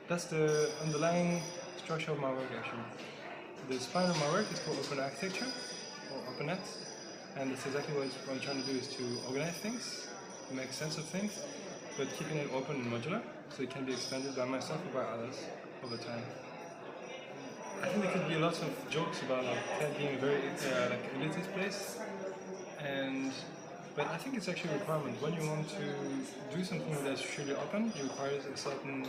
That's the underlying structure of my work actually. The spine of my work is called open architecture, or Openness, and that's exactly what I'm trying to do, is to organize things, make sense of things, but keeping it open and modular, so it can be expanded by myself or by others over time. I think there could be lots of jokes about like TED being a very like elitist place, but I think it's actually a requirement. When you want to do something that's truly open, it requires a certain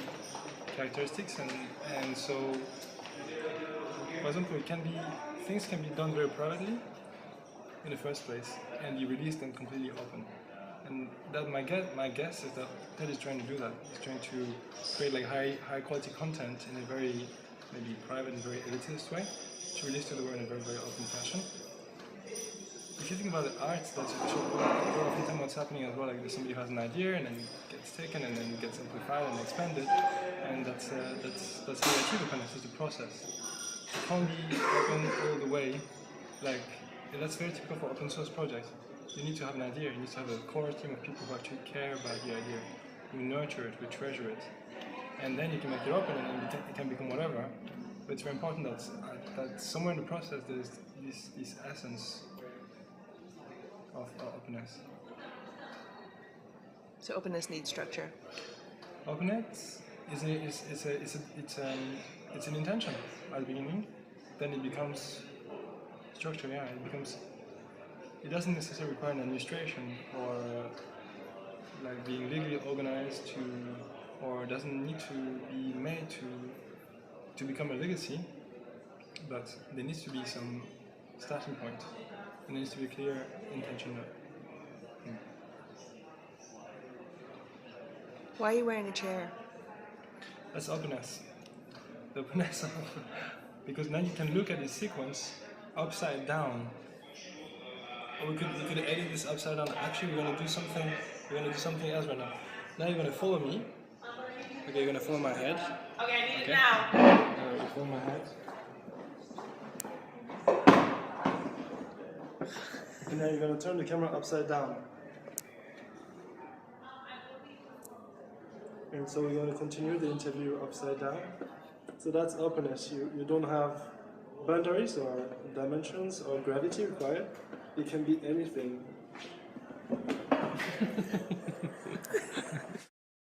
characteristics, and so, for example, things can be done very privately in the first place, and you release them completely open. And that my guess is that TED is trying to do that. It's trying to create like high quality content in a very maybe private and very elitist way, to release to the world in a very, very open fashion. If you think about the arts, that's very often what's happening as well. Like there's somebody who has an idea and then gets taken and then gets amplified and expanded, and that's how you achieve openness, is the process. It can't be open all the way. Like that's very typical for open source projects. You need to have an idea. You need to have a core team of people who actually care about the idea. We nurture it, we treasure it, and then you can make it open, and then it can become whatever. But it's very important that somewhere in the process there's this essence of openness. So openness needs structure. Openness is an intention at the beginning. Then it becomes structure. Yeah, it doesn't necessarily require an administration or like being legally organized or doesn't need to be made to become a legacy. But there needs to be some starting point. And there needs to be a clear intention. Why are you wearing a chair? That's openness. The openness of, because now you can look at the sequence upside down. Or we could edit this upside down. Actually, we're gonna do something else right now. Now you're gonna follow me. Okay, you're gonna follow my head. Okay, I need it now. You follow my head. And now you're going to turn the camera upside down. And so we're going to continue the interview upside down. So that's openness. You don't have boundaries or dimensions or gravity required. It can be anything.